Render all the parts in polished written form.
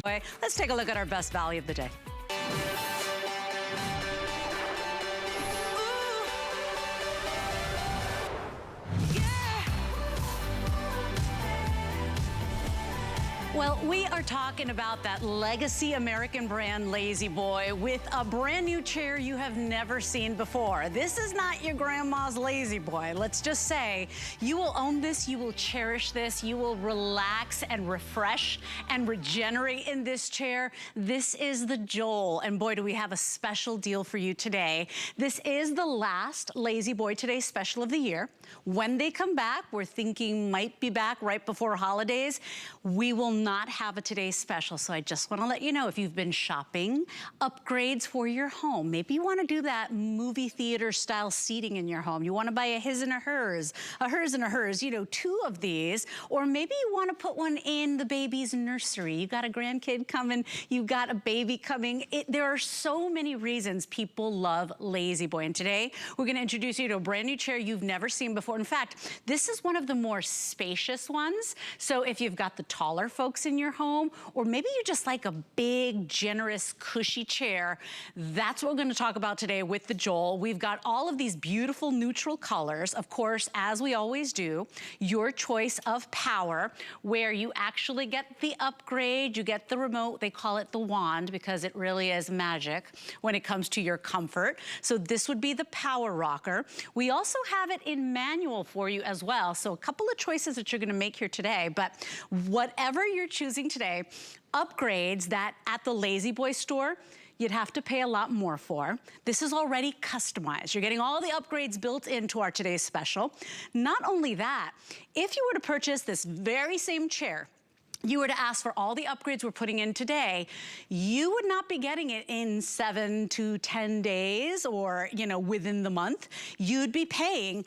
Let's take a look at our best value of the day. Well, we are talking about that legacy American brand Lazy Boy with a brand new chair you have never seen before. This is not your grandma's Lazy Boy. Let's just say you will own this, you will cherish this, you will relax and refresh and regenerate in this chair. This is the Joel, and boy, do we have a special deal for you today. This is the last Lazy Boy Today special of the year. When they come back, we're thinking might be back right before holidays. We will not have a Today special, so I just want to let you know, if you've been shopping upgrades for your home, maybe you want to do that movie theater style seating in your home. You want to buy a his and a hers and a hers, you know, 2 of these, or maybe you want to put one in the baby's nursery. You got a grandkid coming, you got a baby coming. There are so many reasons people love Lazy Boy, and today we're going to introduce you to a brand new chair you've never seen before. In fact, this is one of the more spacious ones, so if you've got the taller folks in your home, or maybe you just like a big, generous, cushy chair, that's what we're going to talk about today with the Joel. We've got all of these beautiful neutral colors, of course, as we always do, your choice of power, where you actually get the upgrade, you get the remote, they call it the wand because it really is magic when it comes to your comfort. So this would be the power rocker. We also have it in manual for you as well, so a couple of choices that you're going to make here today, but whatever you're choosing today, upgrades that at the Lazy Boy store, you'd have to pay a lot more for. This is already customized. You're getting all the upgrades built into our today's special. Not only that, if you were to purchase this very same chair, you were to ask for all the upgrades we're putting in today, you would not be getting it in 7 to 10 days or, you know, within the month. You'd be paying,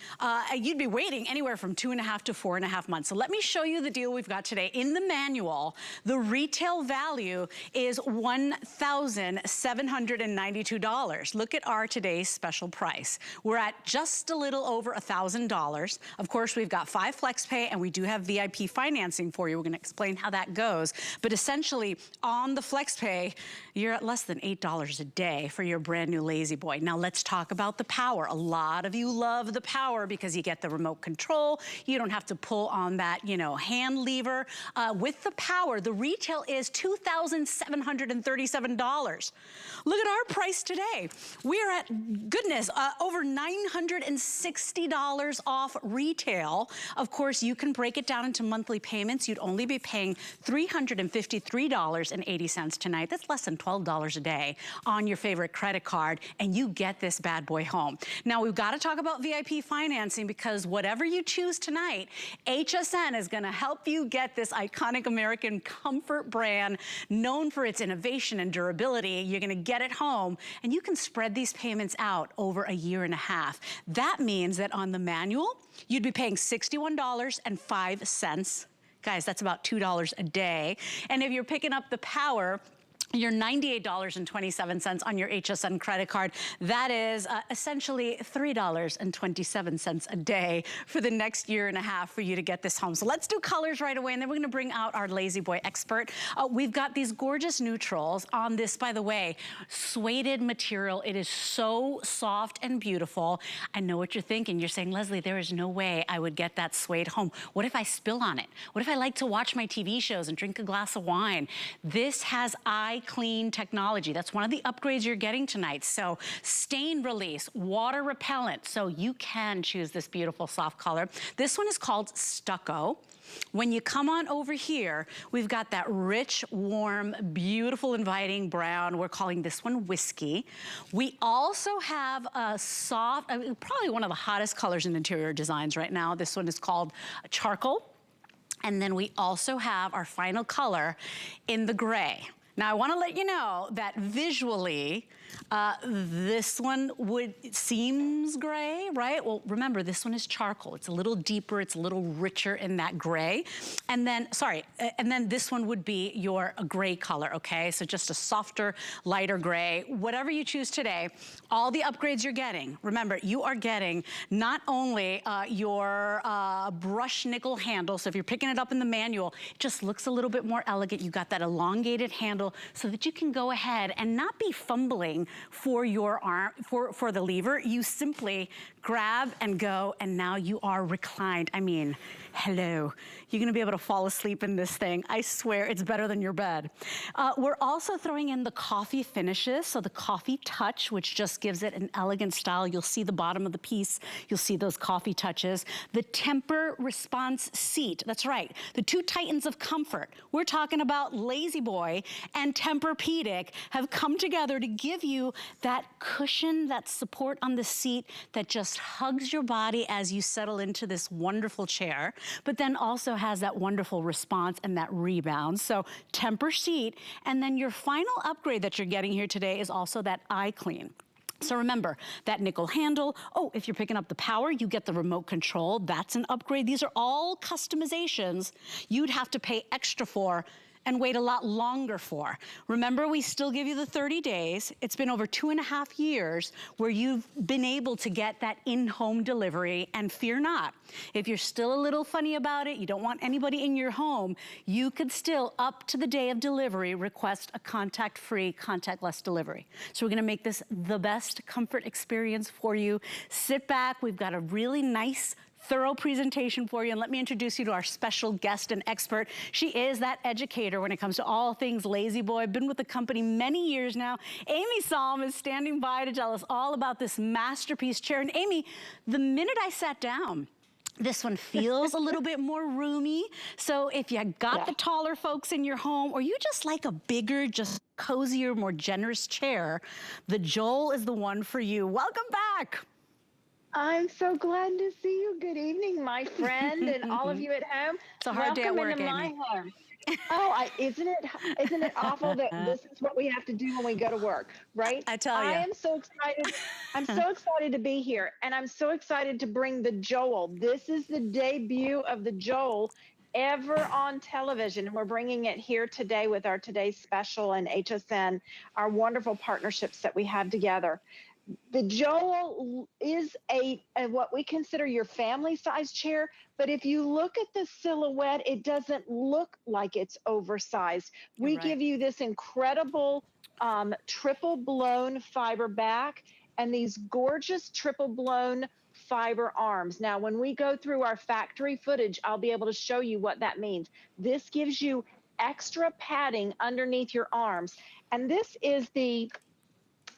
you'd be waiting anywhere from 2.5 to 4.5 months. So let me show you the deal we've got today. In the manual, the retail value is $1,792. Look at our today's special price. We're at just a little over $1,000. Of course, we've got 5 flex pay, and we do have VIP financing for you. We're gonna explain how that goes. But essentially, on the FlexPay, you're at less than $8 a day for your brand new Lazy Boy. Now let's talk about the power. A lot of you love the power because you get the remote control. You don't have to pull on that, you know, hand lever. With the power, the retail is $2,737. Look at our price today. We're at, goodness, over $960 off retail. Of course, you can break it down into monthly payments. You'd only be paying $353.80 tonight. That's less than $12 a day on your favorite credit card, and you get this bad boy home. Now, we've got to talk about VIP financing because whatever you choose tonight, HSN is going to help you get this iconic American comfort brand known for its innovation and durability. You're going to get it home, and you can spread these payments out over a year and a half. That means that on the manual, you'd be paying $61.05. Guys, that's about $2 a day. And if you're picking up the power, you're $98.27 on your HSN credit card. That is essentially $3.27 a day for the next year and a half for you to get this home. So let's do colors right away, and then we're gonna bring out our Lazy Boy expert. We've got these gorgeous neutrals on this, by the way, suede material. It is so soft and beautiful. I know what you're thinking. You're saying, Leslie, there is no way I would get that suede home. What if I spill on it? What if I like to watch my TV shows and drink a glass of wine? This has clean technology. That's one of the upgrades you're getting tonight. So stain release, water repellent, so you can choose this beautiful soft color. This one is called Stucco. When you come on over here, we've got that rich, warm, beautiful, inviting brown. We're calling this one Whiskey. We also have a soft, probably one of the hottest colors in interior designs right now. This one is called Charcoal. And then we also have our final color in the gray. Now I want to let you know that visually, this one seems gray, right? Well, remember, this one is charcoal. It's a little deeper, it's a little richer in that gray. And then, and then this one would be your gray color, okay? So just a softer, lighter gray. Whatever you choose today, all the upgrades you're getting, remember, you are getting not only your brush nickel handle, so if you're picking it up in the manual, it just looks a little bit more elegant. You got that elongated handle so that you can go ahead and not be fumbling for your arm, for the lever. You simply grab and go, and now you are reclined. I mean, hello. You're gonna be able to fall asleep in this thing. I swear it's better than your bed. We're also throwing in the coffee finishes, so the coffee touch, which just gives it an elegant style. You'll see the bottom of the piece. You'll see those coffee touches. The temper response seat, that's right. The two titans of comfort. We're talking about Lazy Boy and Tempur-Pedic have come together to give you that cushion, that support on the seat that just hugs your body as you settle into this wonderful chair, but then also has that wonderful response and that rebound. So Tempur seat, and then your final upgrade that you're getting here today is also that eye clean. So remember, that nickel handle, oh, if you're picking up the power, you get the remote control. That's an upgrade. These are all customizations you'd have to pay extra for and wait a lot longer for. Remember, we still give you the 30 days. It's been over 2.5 years where you've been able to get that in-home delivery, and fear not, if you're still a little funny about it, you don't want anybody in your home, you could still, up to the day of delivery, request a contact-free, contactless delivery. So we're gonna make this the best comfort experience for you. Sit back, we've got a really nice thorough presentation for you, and let me introduce you to our special guest and expert. She is that educator when it comes to all things Lazy Boy. Been with the company many years now. Amy Salm is standing by to tell us all about this masterpiece chair. And Amy, the minute I sat down, this one feels a little bit more roomy. So if you got the taller folks in your home, or you just like a bigger, just cozier, more generous chair, the Joel is the one for you. Welcome back. I'm so glad to see you. Good evening, my friend, and all of you at home. It's a hard day at work, Welcome into Amy. my home. Oh, isn't it awful that this is what we have to do when we go to work, right? I tell you. I am so excited. I'm so excited to be here, and I'm so excited to bring the Joel. This is the debut of the Joel ever on television, and we're bringing it here today with our Today's Special and HSN, our wonderful partnerships that we have together. The Joel is a what we consider your family size chair, but if you look at the silhouette, it doesn't look like it's oversized. We give you this incredible triple blown fiber back and these gorgeous triple blown fiber arms. Now, when we go through our factory footage, I'll be able to show you what that means. This gives you extra padding underneath your arms. And this is the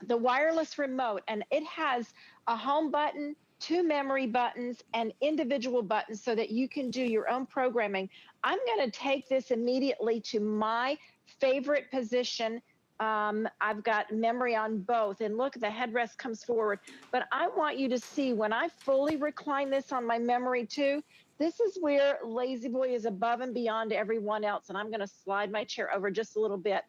wireless remote, and it has a home button, 2 memory buttons, and individual buttons so that you can do your own programming. I'm going to take this immediately to my favorite position. I've got memory on both, and look, the headrest comes forward. But I want you to see when I fully recline this on my memory too, this is where Lazy Boy is above and beyond everyone else. And I'm going to slide my chair over just a little bit.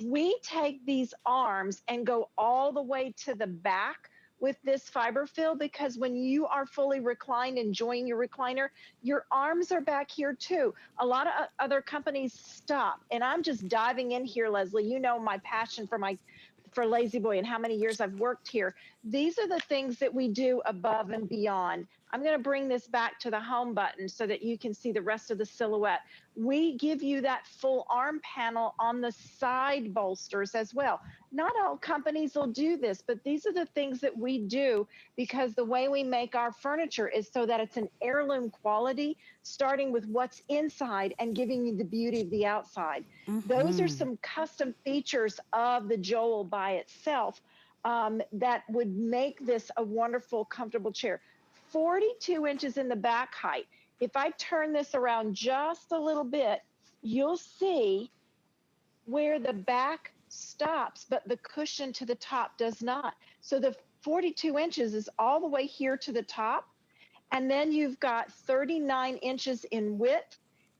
We take these arms and go all the way to the back with this fiber fill, because when you are fully reclined, enjoying your recliner, your arms are back here too. A lot of other companies stop, and I'm just diving in here, Leslie. You know my passion for Lazy Boy and how many years I've worked here. These are the things that we do above and beyond. I'm going to bring this back to the home button so that you can see the rest of the silhouette. We give you that full arm panel on the side bolsters as well. Not all companies will do this, but these are the things that we do because the way we make our furniture is so that it's an heirloom quality, starting with what's inside and giving you the beauty of the outside. Those are some custom features of the Joel by itself that would make this a wonderful, comfortable chair. 42 inches in the back height. If I turn this around just a little bit, you'll see where the back stops, but the cushion to the top does not. So the 42 inches is all the way here to the top. And then you've got 39 inches in width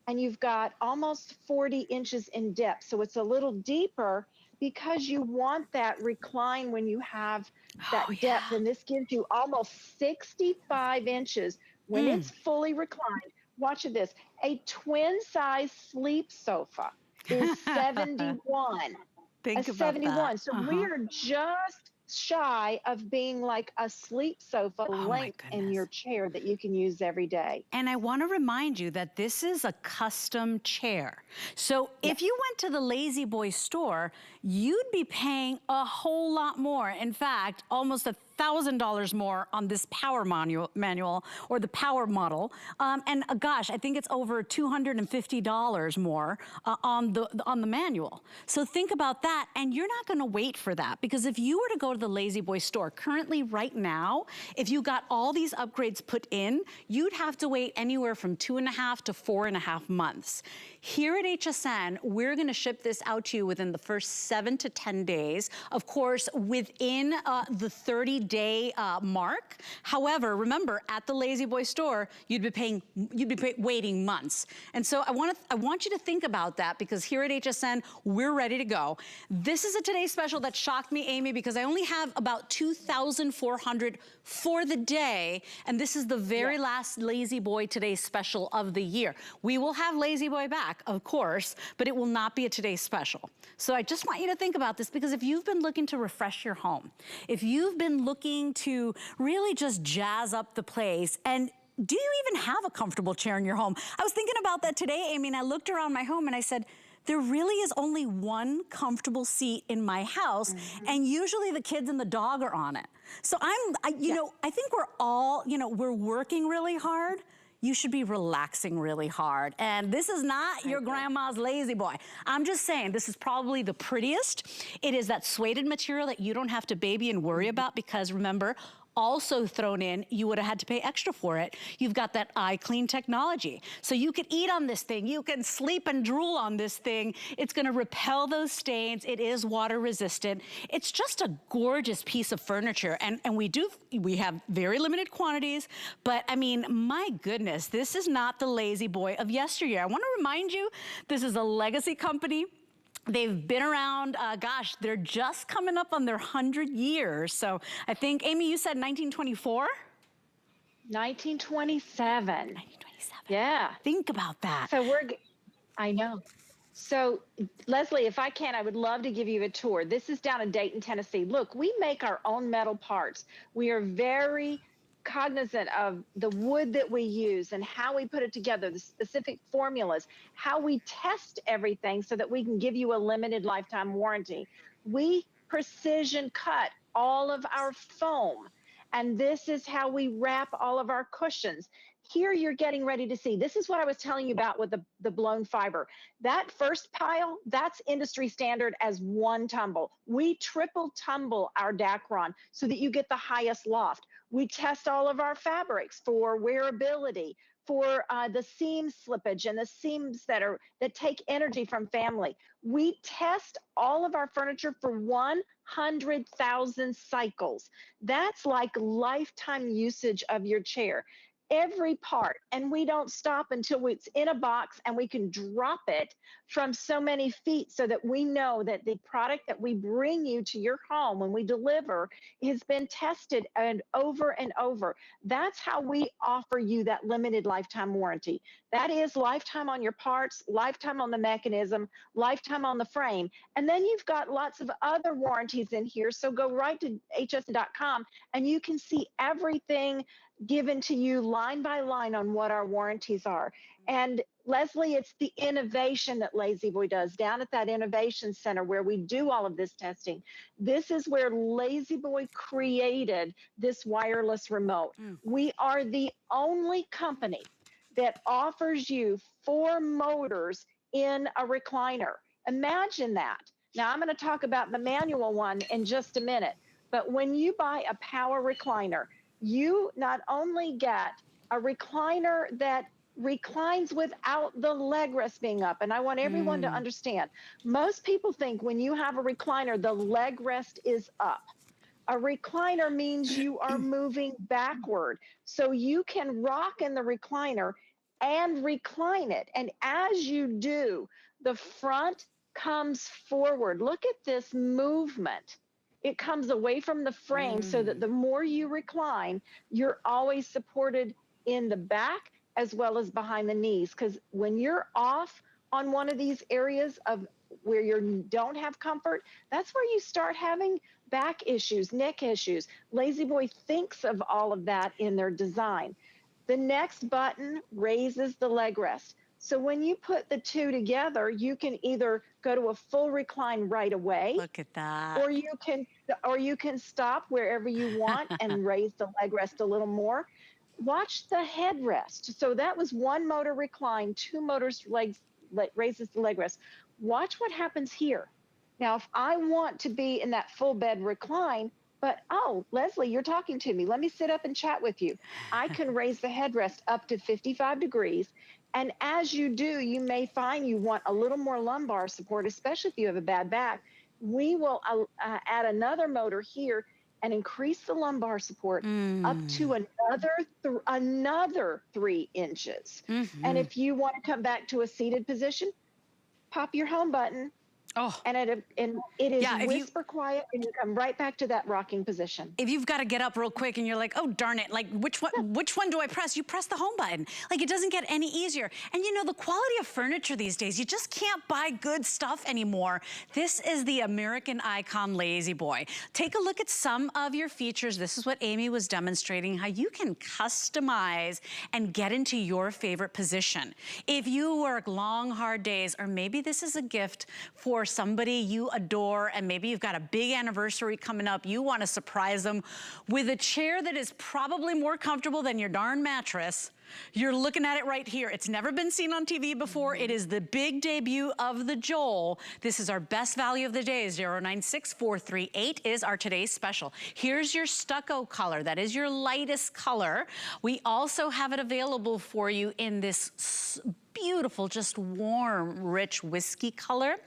and you've got almost 40 inches in depth. So it's a little deeper because you want that recline when you have Oh, that depth. And this gives you almost 65 inches when yeah. it's fully reclined. Watch this. A twin size sleep sofa is 71. A Think about that. 71. So we Uh-huh. are just shy of being like a sleep sofa Oh my length in your goodness. chair that you can use every day. And I want to remind you that this is a custom chair. So if Yes. you went to the Lazy Boy store, you'd be paying a whole lot more. In fact, almost $1,000 more on this power manual or the power model. Gosh, I think it's over $250 more on the manual. So think about that, and you're not going to wait for that, because if you were to go to the Lazy Boy store currently right now, if you got all these upgrades put in, you'd have to wait anywhere from 2.5 to 4.5 months. Here at HSN, we're gonna ship this out to you within the first 7 to 10 days. Of course, within the 30-day mark. However, remember, at the Lazy Boy store, you'd be waiting months. And so I want you to think about that, because here at HSN, we're ready to go. This is a today's special that shocked me, Amy, because I only have about 2,400 for the day, and this is the very last Lazy Boy Today's Special of the year. We will have Lazy Boy back, of course, but it will not be a Today's Special. So I just want you to think about this, because if you've been looking to refresh your home, if you've been looking to really just jazz up the place, and do you even have a comfortable chair in your home? I was thinking about that today, Amy, and I looked around my home and I said, there really is only one comfortable seat in my house, and usually the kids and the dog are on it. So you know, I think we're all, you know, we're working really hard. You should be relaxing really hard. And this is not your grandma's Lazy Boy. I'm just saying, this is probably the prettiest. It is that suede material that you don't have to baby and worry about, because remember, also thrown in, you would have had to pay extra for it. You've got that eye clean technology. So you could eat on this thing, you can sleep and drool on this thing. It's gonna repel those stains. It is water resistant. It's just a gorgeous piece of furniture. And we have very limited quantities, but I mean, my goodness, this is not the Lazy Boy of yesteryear. I wanna remind you, this is a legacy company. They've been around, gosh, they're just coming up on their 100 years. So I think, Amy, you said 1924? 1927. 1927. Yeah. Think about that. So I know. So Leslie, if I can, I would love to give you a tour. This is down in Dayton, Tennessee. Look, we make our own metal parts. We are very cognizant of the wood that we use and how we put it together, the specific formulas, how we test everything so that we can give you a limited lifetime warranty. We precision cut all of our foam, and this is how we wrap all of our cushions. Here you're getting ready to see, this is what I was telling you about with the blown fiber. That first pile, that's industry standard as one tumble. We triple tumble our Dacron so that you get the highest loft. We test all of our fabrics for wearability, for the seam slippage and the seams that take energy from family. We test all of our furniture for 100,000 cycles. That's like lifetime usage of your chair. Every part, and we don't stop until it's in a box and we can drop it from so many feet, so that we know that the product that we bring you to your home when we deliver has been tested and over. That's how we offer you that limited lifetime warranty. That is lifetime on your parts, lifetime on the mechanism, lifetime on the frame. And then you've got lots of other warranties in here. So go right to hsn.com and you can see everything given to you line by line on what our warranties are. And Leslie, it's the innovation that Lazy Boy does down at that innovation center where we do all of this testing. This is where Lazy Boy created this wireless remote. We are the only company that offers you 4 motors in a recliner. Imagine that. Now I'm going to talk about the manual one in just a minute, but when you buy a power recliner, you not only get a recliner that reclines without the leg rest being up. And I want everyone to understand, most people think when you have a recliner, the leg rest is up. A recliner means you are moving backward. So you can rock in the recliner and recline it. And as you do, the front comes forward. Look at this movement. It comes away from the frame so that the more you recline, you're always supported in the back as well as behind the knees. Because when you're off on one of these areas of where you don't have comfort, that's where you start having back issues, neck issues. La-Z-Boy thinks of all of that in their design. The next button raises the leg rest. So when you put the two together, you can either go to a full recline right away. Look at that. Or you can stop wherever you want and raise the leg rest a little more. Watch the headrest. So that was one motor recline, two motors raises the leg rest. Watch what happens here. Now, if I want to be in that full bed recline, but, oh, Leslie, you're talking to me. Let me sit up and chat with you. I can raise the headrest up to 55 degrees. And as you do, you may find you want a little more lumbar support, especially if you have a bad back. We will add another motor here and increase the lumbar support up to another 3 inches. And if you want to come back to a seated position, pop your home button. And it is whisper quiet, and you come right back to that rocking position. If you've got to get up real quick and you're like, oh, darn it, like which one do I press? You press the home button. Like, it doesn't get any easier. And you know, the quality of furniture these days, you just can't buy good stuff anymore. This is the American icon La-Z-Boy. Take a look at some of your features. This is what Amy was demonstrating, how you can customize and get into your favorite position. If you work long, hard days, or maybe this is a gift for somebody you adore, and maybe you've got a big anniversary coming up, you want to surprise them with a chair that is probably more comfortable than your darn mattress. You're looking at it right here. It's never been seen on TV before. It is the big debut of the Joel. This is our best value of the day. 096438 is our today's special. Here's your stucco color. That is your lightest color. We also have it available for you in this beautiful, just warm, rich whiskey color.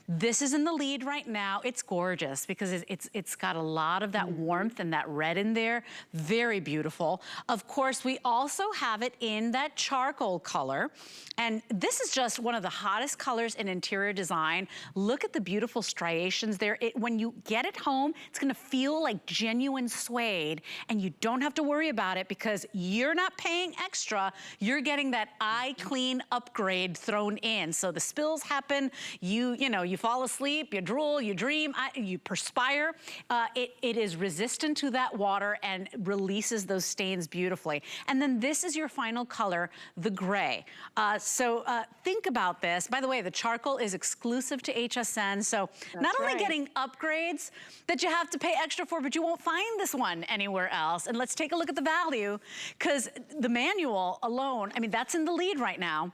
This is in the lead right now. It's gorgeous because it's got a lot of that warmth and that red in there. Very beautiful. Of course, we also have it in that charcoal color. And this is just one of the hottest colors in interior design. Look at the beautiful striations there. When you get it home, it's gonna feel like genuine suede, and you don't have to worry about it because you're not paying extra. You're getting that eye clean upgrade thrown in. So the spills happen, you fall asleep, you drool, you dream, you perspire. It is resistant to that water and releases those stains beautifully. And then this is your final color, the gray. So think about this. By the way, the charcoal is exclusive to HSN. So not only getting upgrades that you have to pay extra for, but you won't find this one anywhere else. And let's take a look at the value, because the manual alone, I mean, that's in the lead right now.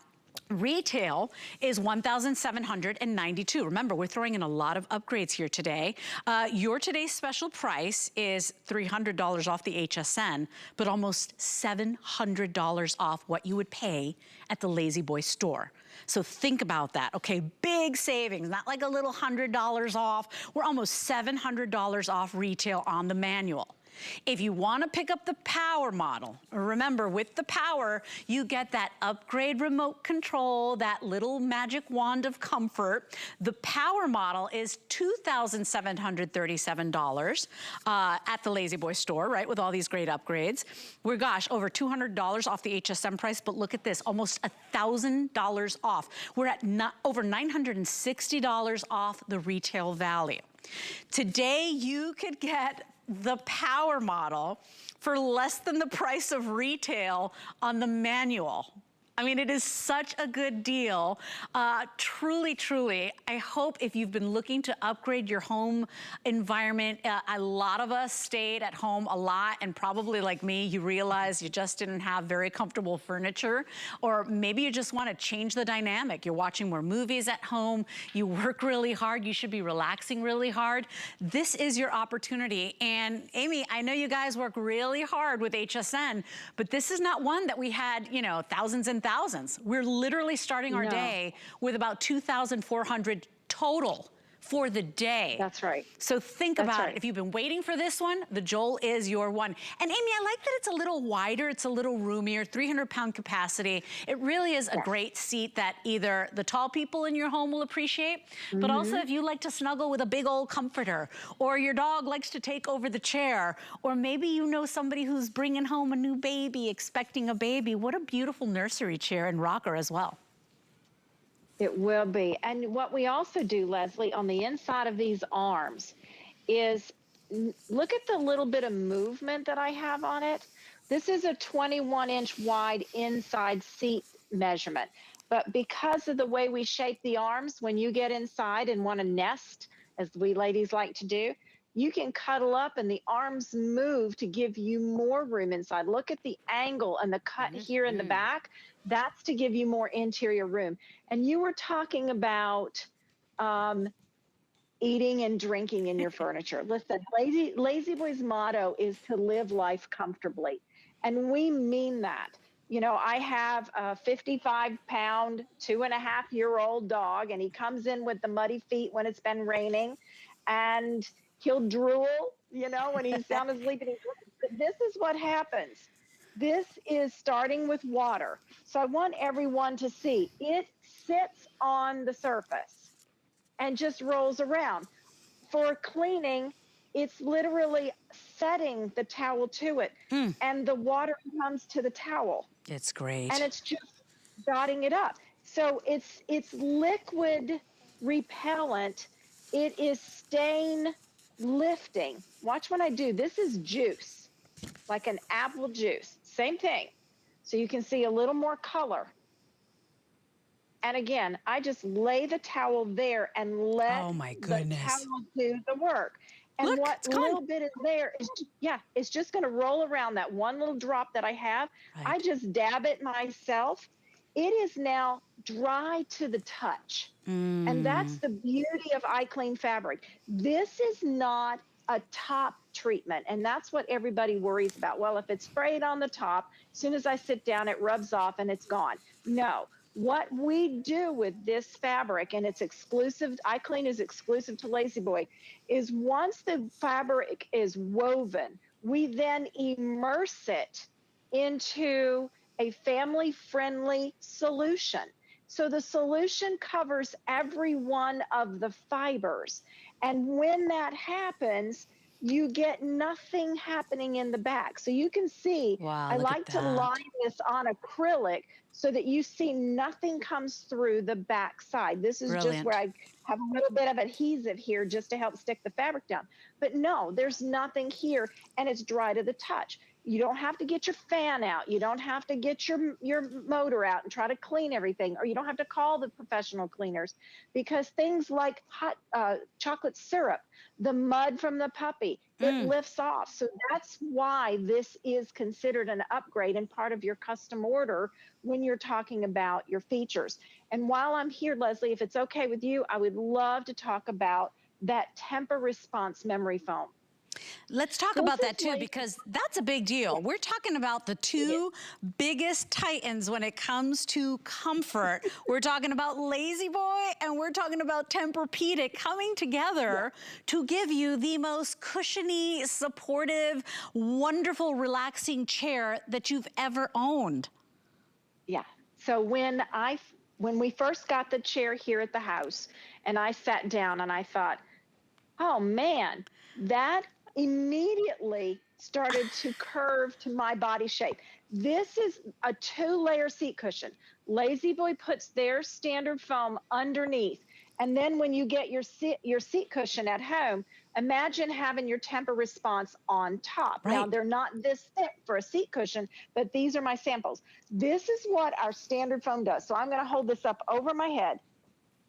Retail is $1,792. Remember, we're throwing in a lot of upgrades here today. Your today's special price is $300 off the HSN, but almost $700 off what you would pay at the La-Z-Boy store. So think about that, okay? Big savings, not like a little $100 off. We're almost $700 off retail on the manual. If you want to pick up the power model, remember, with the power, you get that upgrade remote control, that little magic wand of comfort. The power model is $2,737 at the La-Z-Boy store, right, with all these great upgrades. We're, gosh, over $200 off the HSN price, but look at this, almost $1,000 off. We're at over $960 off the retail value. Today, you could get the power model for less than the price of retail on the manual. I mean, it is such a good deal. Truly, truly, I hope if you've been looking to upgrade your home environment, a lot of us stayed at home a lot, and probably like me, you realize you just didn't have very comfortable furniture, or maybe you just want to change the dynamic. You're watching more movies at home, you work really hard, you should be relaxing really hard. This is your opportunity. And Amy, I know you guys work really hard with HSN, but this is not one that we had, you know, thousands and thousands. We're literally starting our day with about 2,400 total for the day. That's right. So think That's about right. it. If you've been waiting for this one, the Joel is your one. And Amy, I like that it's a little wider, it's a little roomier, 300-pound capacity. It really is a Yes. great seat that either the tall people in your home will appreciate, but also if you like to snuggle with a big old comforter, or your dog likes to take over the chair, or maybe you know somebody who's bringing home a new baby, expecting a baby. What a beautiful nursery chair and rocker as well. It will be. And what we also do, Leslie, on the inside of these arms is look at the little bit of movement that I have on it. This is a 21-inch wide inside seat measurement. But because of the way we shape the arms, when you get inside and want to nest, as we ladies like to do, you can cuddle up and the arms move to give you more room inside. Look at the angle and the cut here in the back. That's to give you more interior room. And you were talking about eating and drinking in your furniture. Listen, Lazy Boy's motto is to live life comfortably. And we mean that. You know, I have a 55-pound, 2.5-year-old dog, and he comes in with the muddy feet when it's been raining, and he'll drool, you know, when he's sound asleep. But this is what happens. This is starting with water. So I want everyone to see it sits on the surface and just rolls around. For cleaning, it's literally setting the towel to it, and the water comes to the towel. It's great. And it's just dotting it up. So it's liquid repellent. It is stain lifting. Watch when I do. This is juice, like an apple juice. Same thing. So you can see a little more color. And again, I just lay the towel there and let the towel do the work. And look, what little bit is there is, it's just going to roll around that one little drop that I have. Right. I just dab it myself. It is now dry to the touch. And that's the beauty of iClean fabric. This is not a top treatment. And that's what everybody worries about. Well, if it's sprayed on the top, as soon as I sit down, it rubs off and it's gone. No. What we do with this fabric, and it's exclusive, iClean is exclusive to Lazy Boy, is once the fabric is woven, we then immerse it into a family-friendly solution. So the solution covers every one of the fibers. And when that happens, you get nothing happening in the back. So you can see, I like to line this on acrylic so that you see nothing comes through the back side. This is just where I have a little bit of adhesive here just to help stick the fabric down. But no, there's nothing here, and it's dry to the touch. You don't have to get your fan out. You don't have to get your motor out and try to clean everything, or you don't have to call the professional cleaners, because things like hot chocolate syrup, the mud from the puppy, it lifts off. So that's why this is considered an upgrade and part of your custom order when you're talking about your features. And while I'm here, Leslie, if it's okay with you, I would love to talk about that temper response memory foam. Let's talk about that too, because that's a big deal. We're talking about the two biggest titans when it comes to comfort. We're talking about Lazy Boy and we're talking about Tempur-Pedic coming together to give you the most cushiony, supportive, wonderful, relaxing chair that you've ever owned. Yeah. So when we first got the chair here at the house, and I sat down and I thought, oh man, that immediately started to curve to my body shape. This is a 2-layer seat cushion. Lazy Boy puts their standard foam underneath. And then when you get your seat cushion at home, imagine having your Tempur response on top. Right. Now, they're not this thick for a seat cushion, but these are my samples. This is what our standard foam does. So I'm going to hold this up over my head.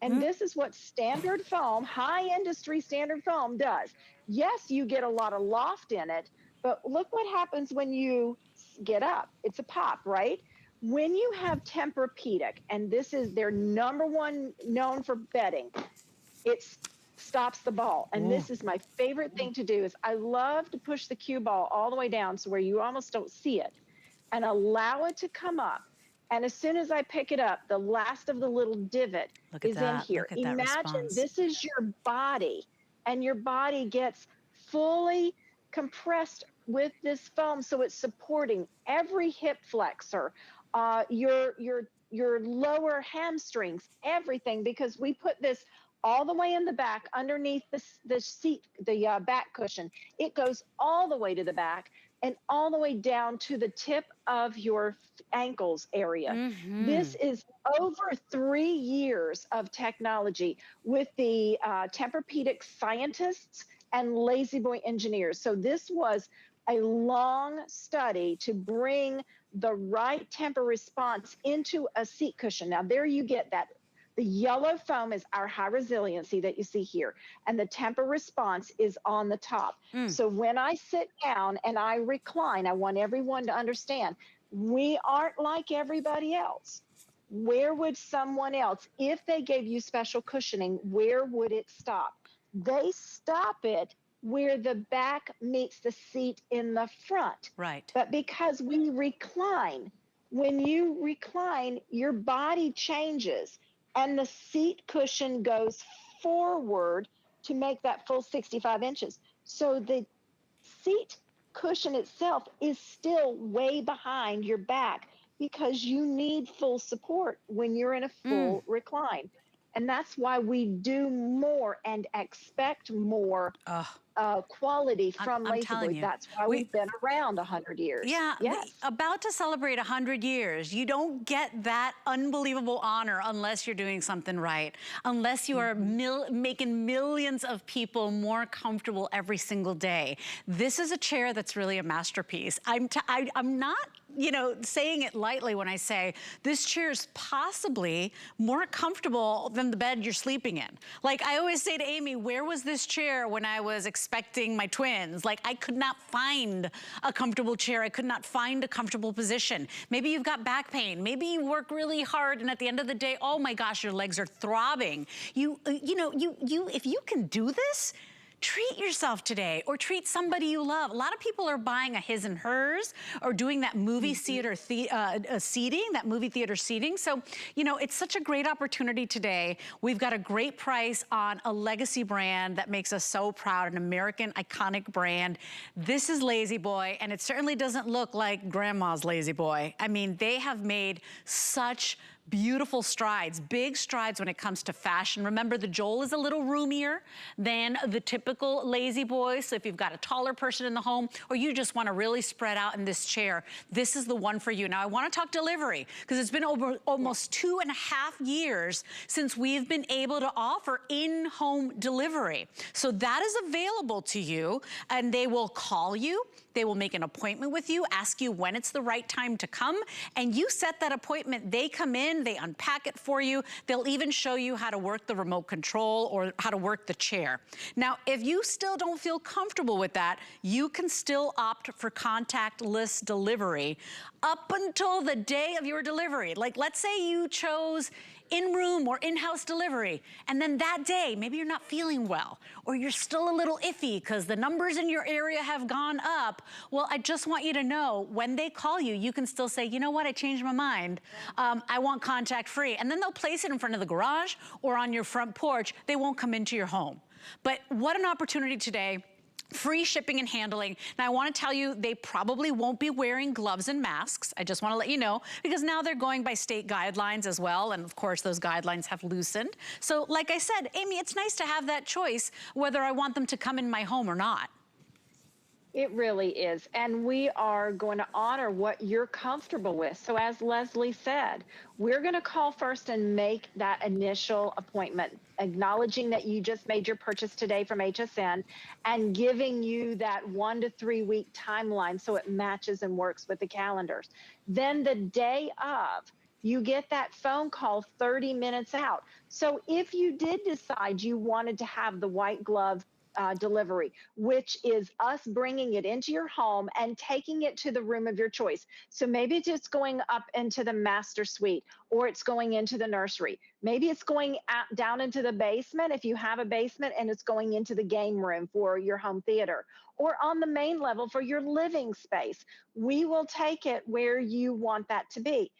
And this is what standard foam, high industry standard foam does. Yes, you get a lot of loft in it, but look what happens when you get up. It's a pop, right? When you have Tempur-Pedic, and this is their #1 known for bedding, it stops the ball. And this is my favorite thing to do, is I love to push the cue ball all the way down so where you almost don't see it, and allow it to come up. And as soon as I pick it up, the last of the little divot Look at is in that. here. Look at that Imagine response. this is your body, and your body gets fully compressed with this foam, so it's supporting every hip flexor, your lower hamstrings, everything, because we put this all the way in the back underneath the seat, the back cushion. It goes all the way to the back and all the way down to the tip of your ankles area. This is over 3 years of technology with the Tempur-Pedic scientists and Lazy Boy engineers. So this was a long study to bring the right Tempur response into a seat cushion. Now there you get that. The yellow foam is our high resiliency that you see here, and the Tempur response is on the top. So when I sit down and I recline, I want everyone to understand, we aren't like everybody else. Where would someone else, if they gave you special cushioning, where would it stop? They stop it where the back meets the seat in the front. Right. But because we recline, when you recline, your body changes and the seat cushion goes forward to make that full 65 inches. So the seat cushion itself is still way behind your back because you need full support when you're in a full recline. And that's why we do more and expect more quality from I'm Lazy telling Boy. you. That's why we've been around 100 years. Yeah, Yes. about to celebrate 100 years. You don't get that unbelievable honor unless you're doing something right, unless you are making millions of people more comfortable every single day. This is a chair that's really a masterpiece. I'm not, you know, saying it lightly when I say this chair is possibly more comfortable than the bed you're sleeping in. Like I always say to Amy, where was this chair when I was expecting my twins? Like I could not find a comfortable chair. I could not find a comfortable position. Maybe you've got back pain. Maybe you work really hard and at the end of the day, oh my gosh, your legs are throbbing. If you can do this, treat yourself today or treat somebody you love. A lot of people are buying a his and hers or doing that movie theater seating, that movie theater seating. So, you know, it's such a great opportunity today. We've got a great price on a legacy brand that makes us so proud, an American iconic brand. This is Lazy Boy, and it certainly doesn't look like grandma's Lazy Boy. I mean, they have made such beautiful strides, big strides when it comes to fashion. Remember, the Joel is a little roomier than the typical Lazy Boy. So if you've got a taller person in the home or you just want to really spread out in this chair, this is the one for you. Now, I want to talk delivery because it's been over almost 2.5 years since we've been able to offer in-home delivery. So that is available to you, and they will call you. They will make an appointment with you, ask you when it's the right time to come, and you set that appointment. They come in, they unpack it for you. They'll even show you how to work the remote control or how to work the chair. Now, if you still don't feel comfortable with that, you can still opt for contactless delivery up until the day of your delivery. Like, let's say you chose in-room or in-house delivery, and then that day, maybe you're not feeling well, or you're still a little iffy because the numbers in your area have gone up. Well, I just want you to know, when they call you, you can still say, you know what, I changed my mind. I want contact-free. And then they'll place it in front of the garage or on your front porch. They won't come into your home. But what an opportunity today. Free shipping and handling. Now, I want to tell you, they probably won't be wearing gloves and masks. I just want to let you know, because now they're going by state guidelines as well. And of course, those guidelines have loosened. So like I said, Amy, it's nice to have that choice, whether I want them to come in my home or not. It really is. And we are going to honor what you're comfortable with. So as Leslie said, we're going to call first and make that initial appointment, acknowledging that you just made your purchase today from HSN and giving you that 1 to 3 week timeline so it matches and works with the calendars. Then the day of, you get that phone call 30 minutes out. So if you did decide you wanted to have the white glove delivery, which is us bringing it into your home and taking it to the room of your choice. So maybe it's just going up into the master suite, or it's going into the nursery. Maybe it's going out, down into the basement if you have a basement, and it's going into the game room for your home theater, or on the main level for your living space. We will take it where you want that to be.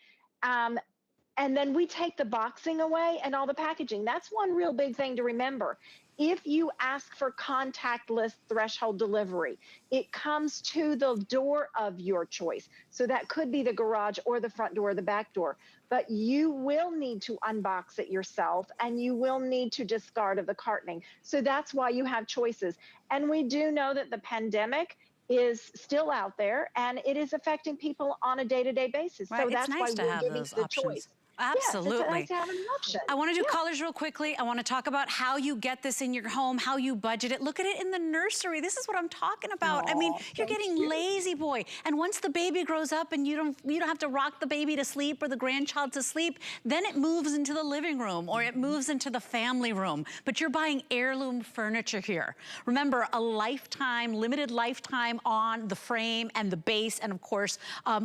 And then we take the boxing away and all the packaging. That's one real big thing to remember. If you ask for contactless threshold delivery, it comes to the door of your choice. So that could be the garage or the front door or the back door. But you will need to unbox it yourself, and you will need to discard of the cartoning. So that's why you have choices. And we do know that the pandemic is still out there, and it is affecting people on a day-to-day basis. Right, So it's that's why nice to we're have giving those you the options. choice. Yes, it's Absolutely. nice to have an option. I want to do colors real quickly. I want to talk about how you get this in your home, how you budget it. Look at it in the nursery. This is what I'm talking about. I mean, you're getting lazy boy. And once the baby grows up and you don't have to rock the baby to sleep or the grandchild to sleep, then it moves into the living room or it moves into the family room. But you're buying heirloom furniture here. Remember, a lifetime, limited lifetime on the frame and the base, and of course,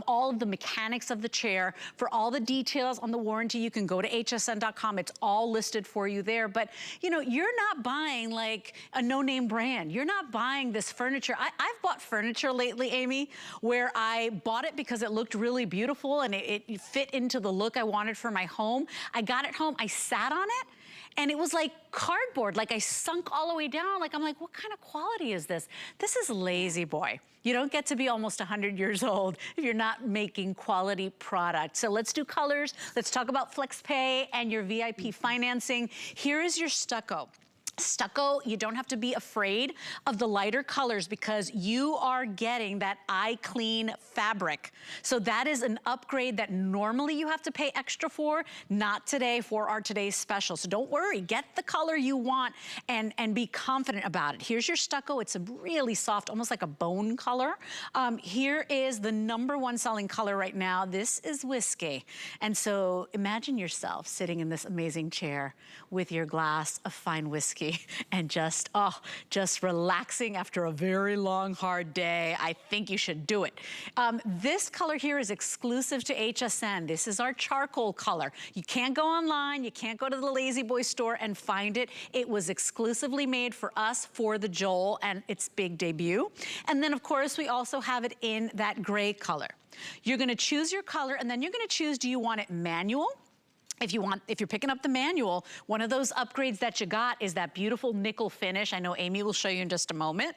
all of the mechanics of the chair. For all the details on the warranty, you can go to hsn.com. It's all listed for you there. But you know, you're not buying like a no-name brand. You're not buying this furniture. I've bought furniture lately, Amy, where I bought it because it looked really beautiful and it fit into the look I wanted for my home. I got it home, I sat on it, and it was like cardboard, like I sunk all the way down. Like, I'm like, what kind of quality is this? This is lazy boy. You don't get to be almost 100 years old if you're not making quality product. So let's do colors. Let's talk about FlexPay and your VIP financing. Here is your Stucco. Stucco, you don't have to be afraid of the lighter colors because you are getting that eye clean fabric. So that is an upgrade that normally you have to pay extra for, not today for our today's special. So don't worry, get the color you want and be confident about it. Here's your Stucco. It's a really soft, almost like a bone color. Here is the #1 selling color right now. This is whiskey. And so imagine yourself sitting in this amazing chair with your glass of fine whiskey and just relaxing after a very long, hard day. I think you should do it. This color here is exclusive to HSN. This is our charcoal color. You can't go online, you can't go to the Lazy Boy store and find it. It was exclusively made for us, for the Joel, and its big debut. And then of course, we also have it in that gray color. You're gonna choose your color, and then you're gonna choose, do you want it manual? If you're picking up the manual, one of those upgrades that you got is that beautiful nickel finish. I know Amy will show you in just a moment.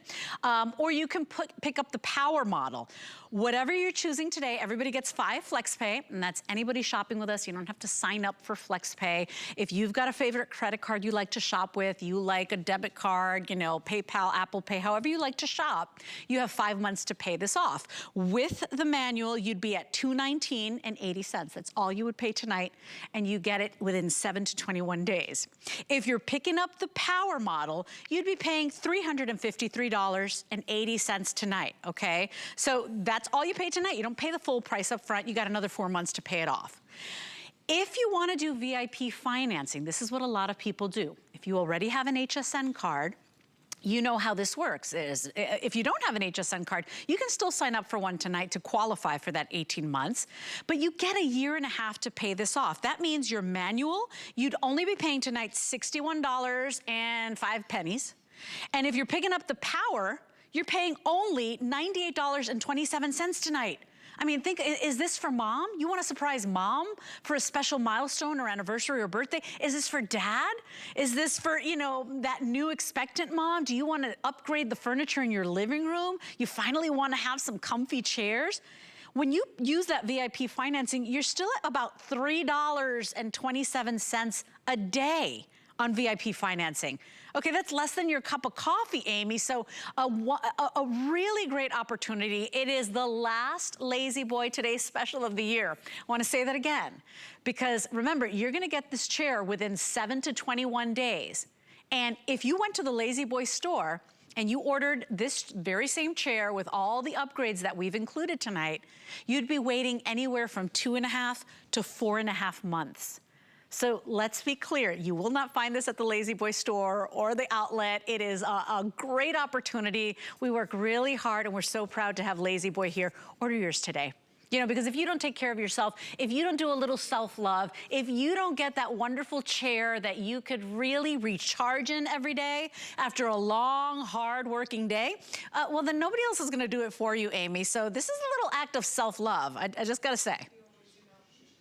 Or you can pick up the power model. Whatever you're choosing today, everybody gets 5 FlexPay, and that's anybody shopping with us. You don't have to sign up for FlexPay. If you've got a favorite credit card you like to shop with, you like a debit card, you know, PayPal, Apple Pay, however you like to shop, you have 5 months to pay this off. With the manual, you'd be at $219.80. That's all you would pay tonight, and you get it within 7 to 21 days. If you're picking up the power model, you'd be paying $353.80 tonight, okay? So that's all you pay tonight. You don't pay the full price up front. You got another 4 months to pay it off. If you want to do VIP financing, this is what a lot of people do. If you already have an HSN card, you know how this works. If you don't have an HSN card, you can still sign up for one tonight to qualify for that 18 months, but you get a year and a half to pay this off. That means your manual, you'd only be paying tonight $61.05. And if you're picking up the power, you're paying only $98.27 tonight. I mean, think, is this for mom? You want to surprise mom for a special milestone or anniversary or birthday? Is this for dad? Is this for, you know, that new expectant mom? Do you want to upgrade the furniture in your living room? You finally want to have some comfy chairs? When you use that VIP financing, you're still at about $3.27 a day on VIP financing. Okay, that's less than your cup of coffee, Amy. So a really great opportunity. It is the last Lazy Boy Today special of the year. I want to say that again, because remember, you're gonna get this chair within 7 to 21 days. And if you went to the Lazy Boy store and you ordered this very same chair with all the upgrades that we've included tonight, you'd be waiting anywhere from 2.5 to 4.5 months. So let's be clear, you will not find this at the Lazy Boy store or the outlet. It is a great opportunity. We work really hard and we're so proud to have Lazy Boy here. Order yours today. You know, because if you don't take care of yourself, if you don't do a little self-love, if you don't get that wonderful chair that you could really recharge in every day after a long, hard working day, well, then nobody else is gonna do it for you, Amy. So this is a little act of self-love, I just gotta say.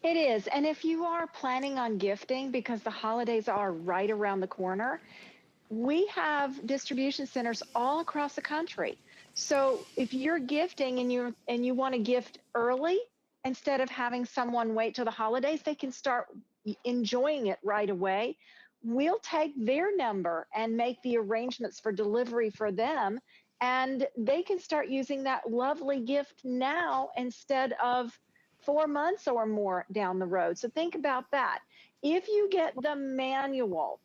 It is. And if you are planning on gifting, because the holidays are right around the corner, we have distribution centers all across the country. So if you're gifting and you want to gift early, instead of having someone wait till the holidays, they can start enjoying it right away. We'll take their number and make the arrangements for delivery for them, and they can start using that lovely gift now instead of 4 months or more down the road. So think about that. If you get the manual,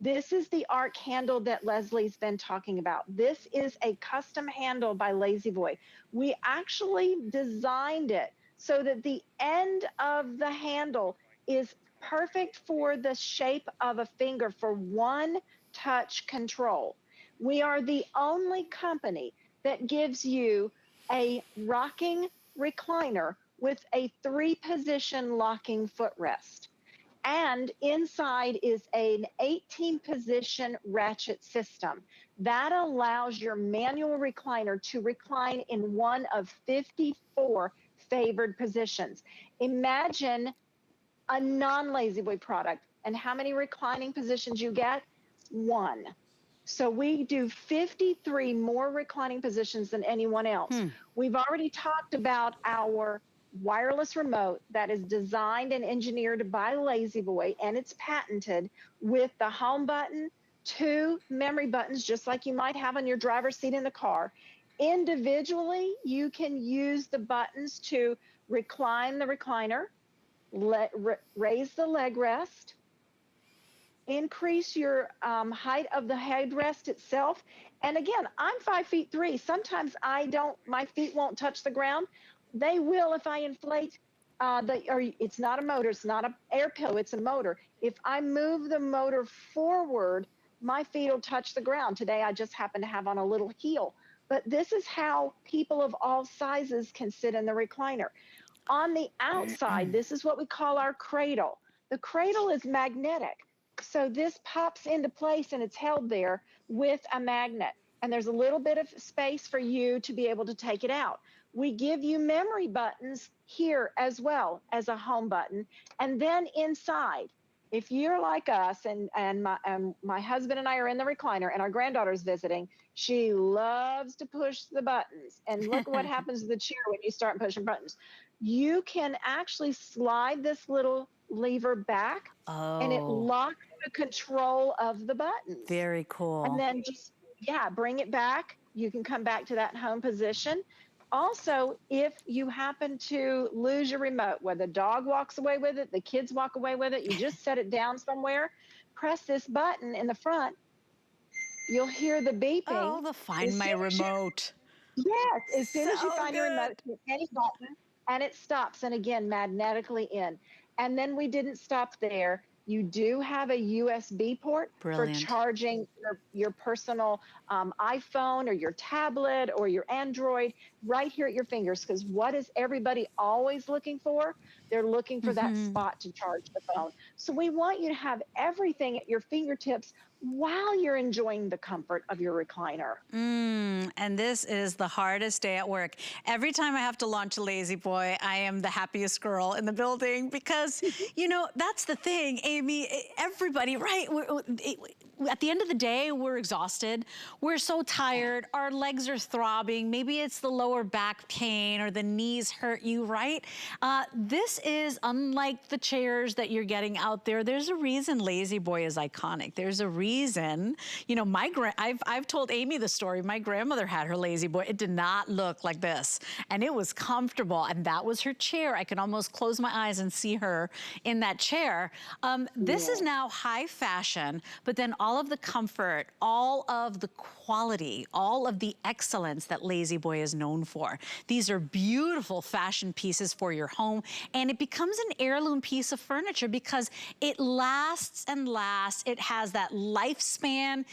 this is the ARC handle that Leslie's been talking about. This is a custom handle by Lazy Boy. We actually designed it so that the end of the handle is perfect for the shape of a finger for one touch control. We are the only company that gives you a rocking recliner with a 3-position locking footrest. And inside is an 18-position ratchet system. That allows your manual recliner to recline in one of 54 favored positions. Imagine a non-Lazy Boy product and how many reclining positions you get? One. So we do 53 more reclining positions than anyone else. We've already talked about our wireless remote that is designed and engineered by Lazy Boy, and it's patented with the home button, 2 memory buttons, just like you might have on your driver's seat in the car. Individually, you can use the buttons to recline the recliner, raise the leg rest, increase your height of the headrest itself. And again, I'm 5'3". Sometimes my feet won't touch the ground. They will if I inflate it's not a motor, it's not an air pillow, it's a motor. If I move the motor forward, my feet will touch the ground. Today, I just happen to have on a little heel. But this is how people of all sizes can sit in the recliner. On the outside, this is what we call our cradle. The cradle is magnetic. So this pops into place and it's held there with a magnet. And there's a little bit of space for you to be able to take it out. We give you memory buttons here as well as a home button. And then inside, if you're like us and my husband and I are in the recliner and our granddaughter's visiting, she loves to push the buttons. And look what happens to the chair when you start pushing buttons. You can actually slide this little lever back and it locks the control of the buttons. Very cool. And then just, bring it back. You can come back to that home position. Also, if you happen to lose your remote, whether the dog walks away with it, the kids walk away with it, you just set it down somewhere, press this button in the front, you'll hear the beeping. Oh, the Find My Remote. Yes, as soon as you So find your remote, hit any button, and it stops, and again, magnetically in. And then we didn't stop there. You do have a USB port for charging your personal iPhone or your tablet or your Android right here at your fingers, because what is everybody always looking for? They're looking for that spot to charge the phone. So we want you to have everything at your fingertips while you're enjoying the comfort of your recliner. And this is the hardest day at work. Every time I have to launch a Lazy Boy, I am the happiest girl in the building because, you know, that's the thing, Amy, everybody, right? At the end of the day, we're exhausted. We're so tired. Our legs are throbbing. Maybe it's the lower back pain or the knees hurt you, right? This is unlike the chairs that you're getting out there. There's a reason Lazy Boy is iconic. There's a reason, you know, I've told Amy the story. My grandmother had her Lazy Boy. It did not look like this. And it was comfortable. And that was her chair. I can almost close my eyes and see her in that chair. This is now high fashion, but then all of the comfort, all of the quality, all of the excellence that Lazy Boy is known for. These are beautiful fashion pieces for your home, and it becomes an heirloom piece of furniture because it lasts and lasts. It has that lifespan,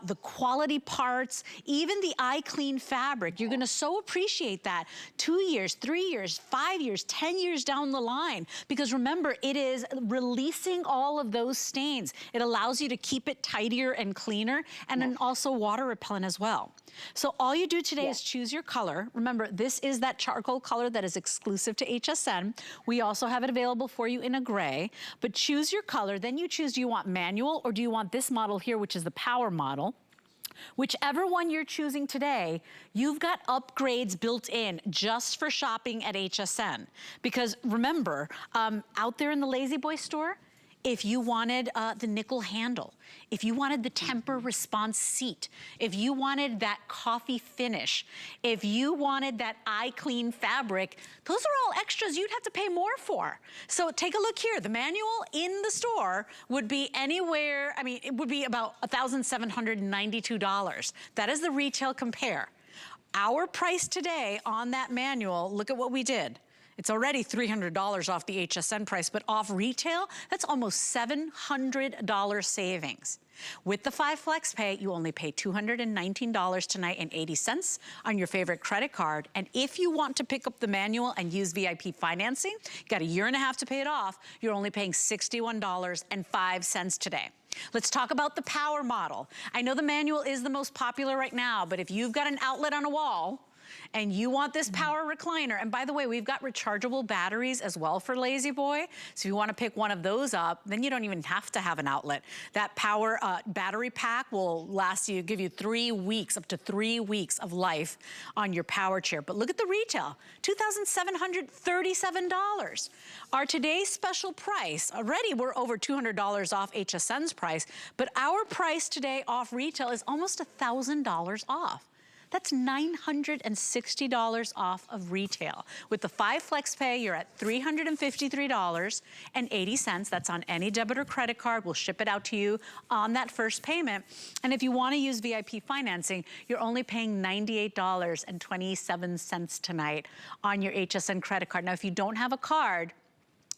the quality parts, even the eye-clean fabric. You're gonna so appreciate that 2 years, 3 years, 5 years, 10 years down the line, because remember, it is releasing all of those stains. It allows you to keep it tidy mightier and cleaner, and then also water repellent as well. So all you do today is choose your color. Remember, this is that charcoal color that is exclusive to HSN. We also have it available for you in a gray, but choose your color. Then you choose, do you want manual or do you want this model here, which is the power model? Whichever one you're choosing today, you've got upgrades built in just for shopping at HSN. Because remember, out there in the Lazy Boy store, if you wanted the nickel handle, if you wanted the temper response seat, if you wanted that coffee finish, if you wanted that eye clean fabric, those are all extras you'd have to pay more for. So take a look here. The manual in the store would be anywhere, I mean, it would be about $1,792. That is the retail compare. Our price today on that manual, look at what we did. It's already $300 off the HSN price, but off retail, that's almost $700 savings. With the 5 Flex Pay, you only pay $219 tonight and 80 cents on your favorite credit card. And if you want to pick up the manual and use VIP financing, you got a year and a half to pay it off, you're only paying $61.05 today. Let's talk about the power model. I know the manual is the most popular right now, but if you've got an outlet on a wall, and you want this power recliner, and by the way, we've got rechargeable batteries as well for Lazy Boy, so if you wanna pick one of those up, then you don't even have to have an outlet. That power battery pack will last you, give you 3 weeks, up to 3 weeks of life on your power chair. But look at the retail, $2,737. Our today's special price, already we're over $200 off HSN's price, but our price today off retail is almost $1,000 off. That's $960 off of retail. With the 5 Flex Pay, you're at $353.80. That's on any debit or credit card. We'll ship it out to you on that first payment. And if you want to use VIP financing, you're only paying $98.27 tonight on your HSN credit card. Now, if you don't have a card,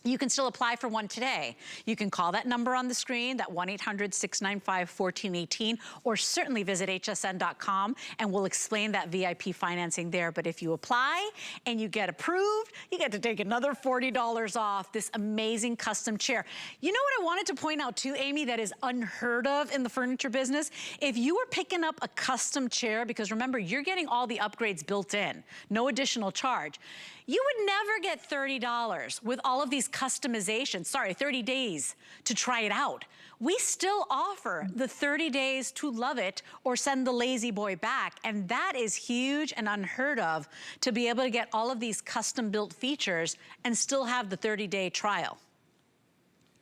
you can still apply for one today. You can call that number on the screen, that 1-800-695-1418, or certainly visit hsn.com and we'll explain that VIP financing there. But if you apply and you get approved, you get to take another $40 off this amazing custom chair. You know what I wanted to point out too, Amy, that is unheard of in the furniture business? If you were picking up a custom chair, because remember, you're getting all the upgrades built in, no additional charge, you would never get $30 with all of these customizations, 30 days to try it out. We still offer the 30 days to love it or send the Lazy Boy back. And that is huge and unheard of, to be able to get all of these custom built features and still have the 30-day trial.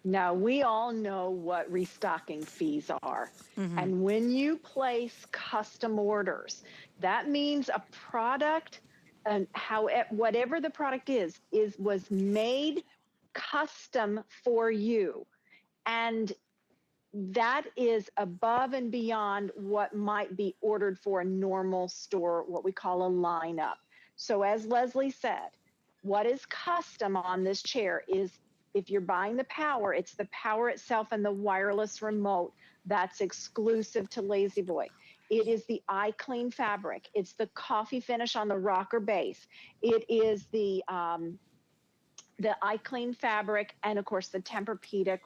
Now, we all know what restocking fees are. And when you place custom orders, that means a product, and whatever the product was made custom for you. And that is above and beyond what might be ordered for a normal store, what we call a lineup. So as Leslie said, what is custom on this chair is, if you're buying the power, it's the power itself and the wireless remote that's exclusive to Lazy Boy. It is the eye clean fabric. It's the coffee finish on the rocker base. It is the eye clean fabric, and of course the Tempur-Pedic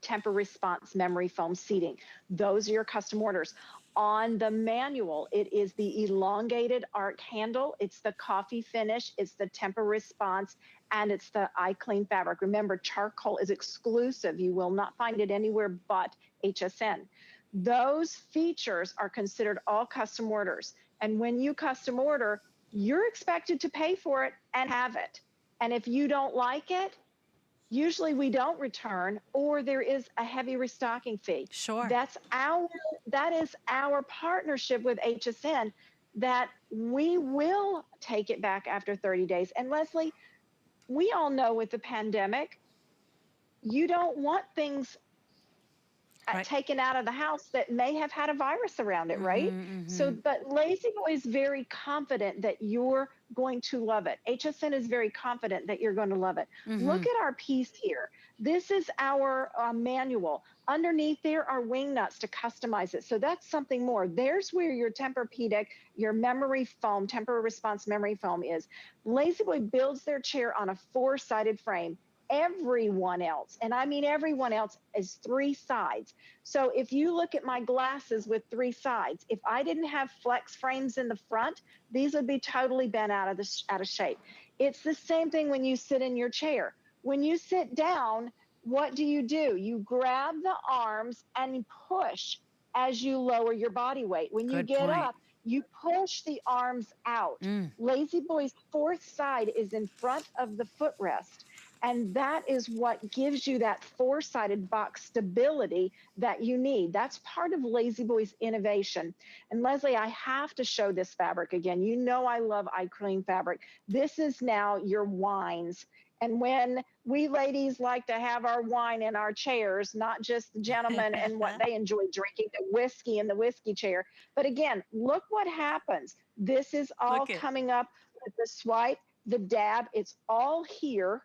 temper response memory foam seating. Those are your custom orders. On the manual, it is the elongated arc handle. It's the coffee finish. It's the temper response, and it's the eye clean fabric. Remember, charcoal is exclusive. You will not find it anywhere but HSN. Those features are considered all custom orders. And when you custom order, you're expected to pay for it and have it. And if you don't like it, usually we don't return, or there is a heavy restocking fee. Sure. That is our partnership with HSN, that we will take it back after 30 days. And Leslie, we all know with the pandemic, you don't want things taken out of the house that may have had a virus around it, right? So, but Lazy Boy is very confident that you're going to love it. HSN is very confident that you're going to love it. Look at our piece here. This is our manual. Underneath there are wing nuts to customize it. So that's something more. There's where your Tempur-Pedic, your memory foam, temper response memory foam is. Lazy Boy builds their chair on a 4-sided frame. everyone else, and I mean everyone else, is 3 sides. So if you look at my glasses with 3 sides, if I didn't have flex frames in the front, these would be totally bent out of shape. It's the same thing when you sit in your chair. When you sit down, what do? You grab the arms and push as you lower your body weight. When you Good get point. up, you push the arms out. Lazy Boy's 4th side is in front of the footrest. And that is what gives you that 4-sided box stability that you need. That's part of Lazy Boy's innovation. And Leslie, I have to show this fabric again. You know I love eye-cream fabric. This is now your wines. And when we ladies like to have our wine in our chairs, not just the gentlemen and what they enjoy drinking, the whiskey in the whiskey chair. But again, look what happens. This is all coming up with the swipe, the dab. It's all here.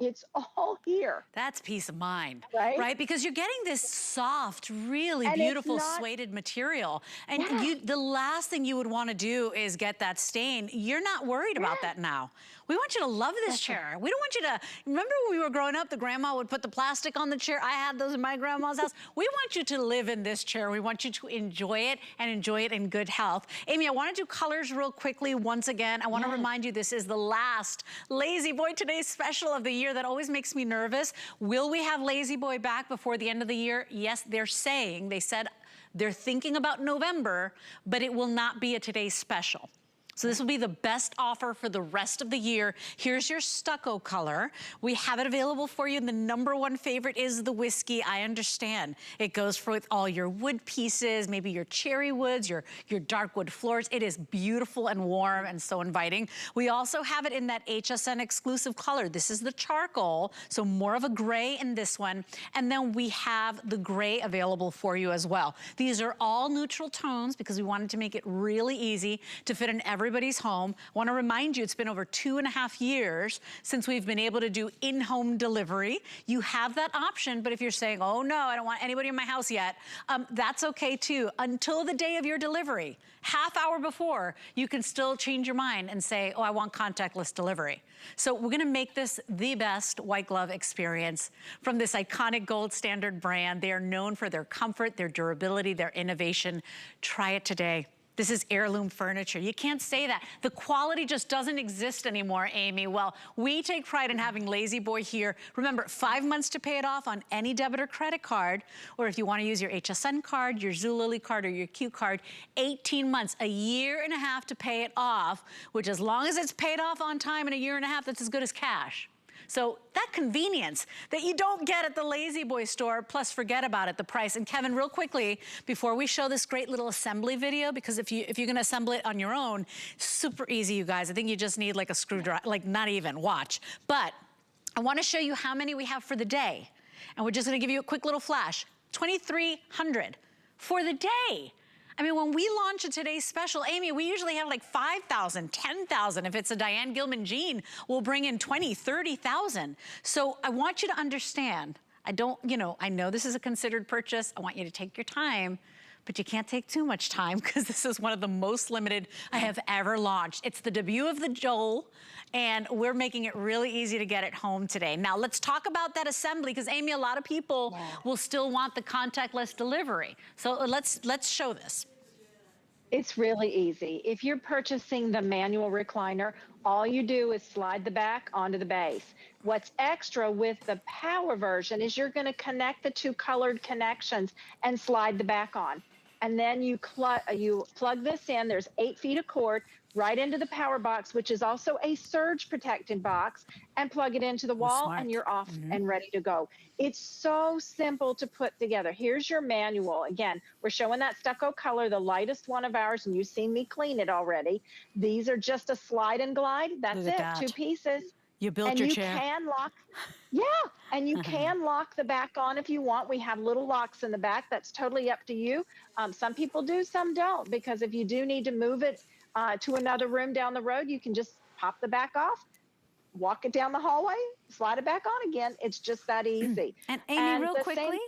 It's all here. That's peace of mind, right? right? Because you're getting this soft, really beautiful suede material. And the last thing you would want to do is get that stain. You're not worried about that now. We want you to love this chair. We don't want you to, remember when we were growing up, the grandma would put the plastic on the chair? I had those in my grandma's house. We want you to live in this chair. We want you to enjoy it and enjoy it in good health. Amy, I want to do colors real quickly once again. I want to remind you this is the last Lazy Boy Today special of the year. That always makes me nervous. Will we have Lazy Boy back before the end of the year? Yes, they said they're thinking about November, but it will not be a Today special. So this will be the best offer for the rest of the year. Here's your stucco color. We have it available for you. The #1 favorite is the whiskey. I understand. It goes for with all your wood pieces, maybe your cherry woods, your dark wood floors. It is beautiful and warm and so inviting. We also have it in that HSN exclusive color. This is the charcoal, so more of a gray in this one. And then we have the gray available for you as well. These are all neutral tones because we wanted to make it really easy to fit in everybody's home. I want to remind you, it's been over 2.5 years since we've been able to do in-home delivery. You have that option, but if you're saying, oh no, I don't want anybody in my house yet, that's okay too. Until the day of your delivery, half hour before, you can still change your mind and say, oh, I want contactless delivery. So we're gonna make this the best white glove experience from this iconic gold standard brand. They are known for their comfort, their durability, their innovation. Try it today. This is heirloom furniture. You can't say that. The quality just doesn't exist anymore, Amy. Well, we take pride in having Lazy Boy here. Remember, 5 months to pay it off on any debit or credit card, or if you want to use your HSN card, your Zulily card, or your Q card, 18 months, a year and a half to pay it off, which as long as it's paid off on time in a year and a half, that's as good as cash. So that convenience that you don't get at the Lazy Boy store, plus forget about it, the price. And Kevin, real quickly, before we show this great little assembly video, because if you're gonna assemble it on your own, super easy, you guys. I think you just need like a screwdriver, like not even, watch. But I wanna show you how many we have for the day. And we're just gonna give you a quick little flash. 2,300 for the day. I mean, when we launch a Today's Special, Amy, we usually have like 5,000, 10,000. If it's a Diane Gilman jean, we'll bring in 20, 30,000. So I want you to understand, I know this is a considered purchase. I want you to take your time, but you can't take too much time because this is one of the most limited I have ever launched. It's the debut of the Joel, and we're making it really easy to get it home today. Now let's talk about that assembly, because Amy, a lot of people will still want the contactless delivery. So let's show this. It's really easy. If you're purchasing the manual recliner, all you do is slide the back onto the base. What's extra with the power version is you're going to connect the 2 colored connections and slide the back on. And then you plug this in. There's 8 feet of cord right into the power box, which is also a surge protected box, and plug it into the wall, and you're off and ready to go. It's so simple to put together. Here's your manual. Again, we're showing that stucco color, the lightest one of ours, and you've seen me clean it already. These are just a slide and glide. That's it, 2 pieces. You built your chair. Can lock, and you can lock the back on if you want. We have little locks in the back. That's totally up to you. Some people do, some don't, because if you do need to move it to another room down the road, you can just pop the back off, walk it down the hallway, slide it back on again. It's just that easy. And Amy, real quickly,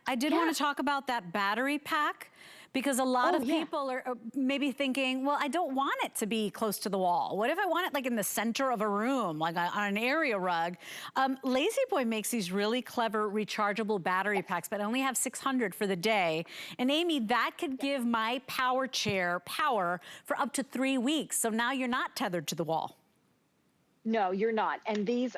I did want to talk about that battery pack, Because a lot Oh, of yeah. people are maybe thinking, well, I don't want it to be close to the wall. What if I want it like in the center of a room, like on an area rug? Lazy Boy makes these really clever rechargeable battery packs, but I only have 600 for the day. And Amy, that could give my power chair power for up to 3 weeks. So now you're not tethered to the wall. No, you're not. And these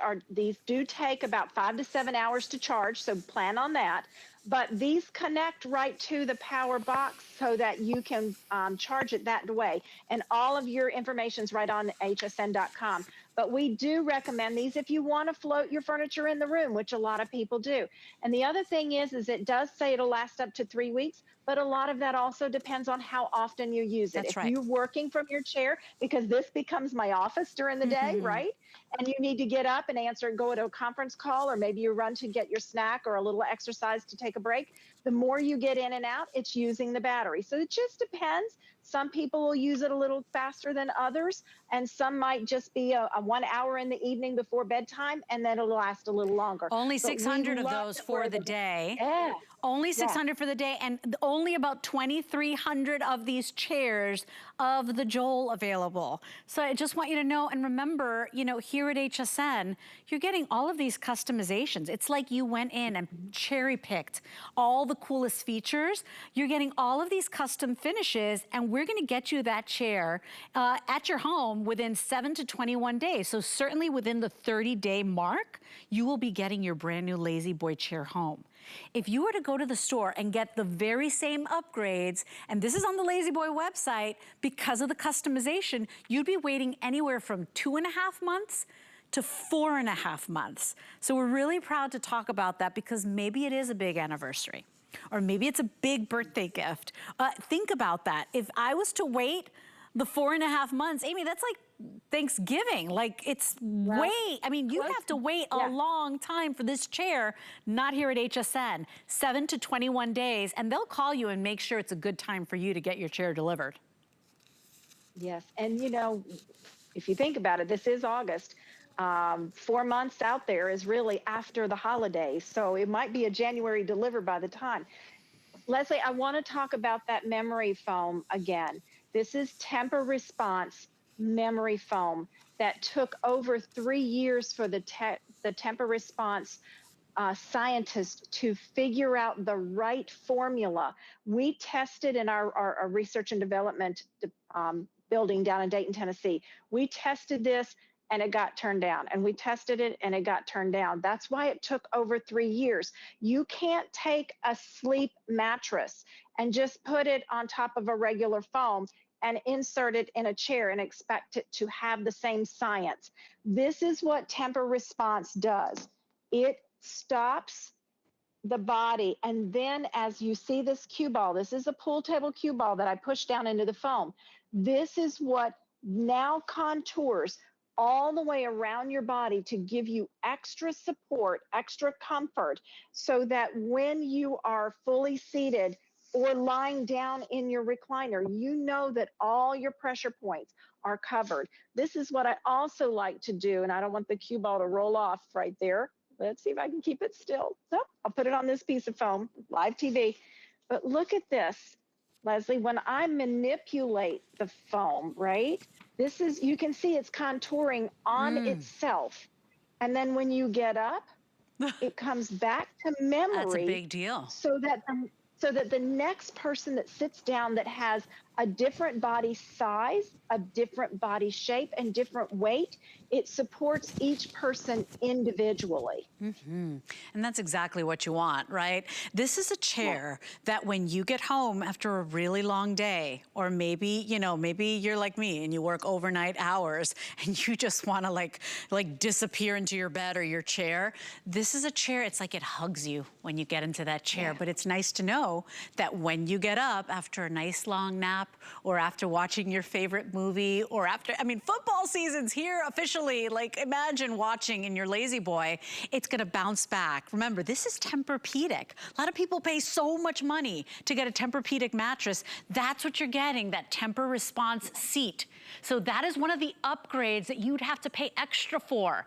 do take about 5 to 7 hours to charge, so plan on that. But these connect right to the power box so that you can charge it that way. And all of your information's right on hsn.com. But we do recommend these if you want to float your furniture in the room, which a lot of people do. And the other thing is it does say it'll last up to 3 weeks, but a lot of that also depends on how often you use it. That's If right. you're working from your chair, because this becomes my office during the day, right? And you need to get up and go to a conference call, or maybe you run to get your snack or a little exercise to take a break. The more you get in and out, it's using the battery. So it just depends. Some people will use it a little faster than others, and some might just be a 1 hour in the evening before bedtime, and then it'll last a little longer. Only But we 600 of love those that we're for the able to- day. Yeah. Only Yeah. 600 for the day, and only about 2,300 of these chairs of the Joel available. So I just want you to know, and remember, you know, here at HSN, you're getting all of these customizations. It's like you went in and cherry picked all the coolest features. You're getting all of these custom finishes, and we're gonna get you that chair at your home within 7 to 21 days. So certainly within the 30-day mark, you will be getting your brand new Lazy Boy chair home. If you were to go to the store and get the very same upgrades, and this is on the Lazy Boy website, because of the customization, you'd be waiting anywhere from 2.5 months to 4.5 months. So we're really proud to talk about that, because maybe it is a big anniversary, or maybe it's a big birthday gift. Think about that. If I was to wait the 4.5 months, Amy, that's like Thanksgiving. Like, it's I mean, you have to wait a long time for this chair, not here at HSN. 7 to 21 days, and they'll call you and make sure it's a good time for you to get your chair delivered. Yes, and you know, if you think about it, this is August. 4 months out there is really after the holidays, so it might be a January deliver by the time. Leslie, I want to talk about that memory foam again. This is Temper Response memory foam that took over 3 years for the Temper Response scientists to figure out the right formula. We tested in our research and development building down in Dayton, Tennessee. We tested this and it got turned down. And we tested it and it got turned down. That's why it took over 3 years. You can't take a sleep mattress and just put it on top of a regular foam and insert it in a chair and expect it to have the same science. This is what Temper Response does. It stops the body, and then as you see this cue ball, this is a pool table cue ball that I push down into the foam. This is what now contours all the way around your body to give you extra support, extra comfort, so that when you are fully seated or lying down in your recliner, you know that all your pressure points are covered. This is what I also like to do, and I don't want the cue ball to roll off right there. Let's see if I can keep it still. Nope, I'll put it on this piece of foam, live TV. But look at this, Leslie, when I manipulate the foam, right? This is, you can see it's contouring on itself. And then when you get up, it comes back to memory. That's a big deal. So that the next person that sits down that has a different body size, a different body shape, and different weight, it supports each person individually. And that's exactly what you want, right? This is a chair that when you get home after a really long day, or maybe, you know, maybe you're like me and you work overnight hours and you just want to like disappear into your bed or your chair. This is a chair, it's like it hugs you when you get into that chair, but it's nice to know that when you get up after a nice long nap, or after watching your favorite movie, or after, I mean, football season's here officially. Like, imagine watching in your Lazy Boy, it's gonna bounce back. Remember, this is Tempur-Pedic. A lot of people pay so much money to get a Tempur-Pedic mattress. That's what you're getting, that Temper Response seat. So that is one of the upgrades that you'd have to pay extra for.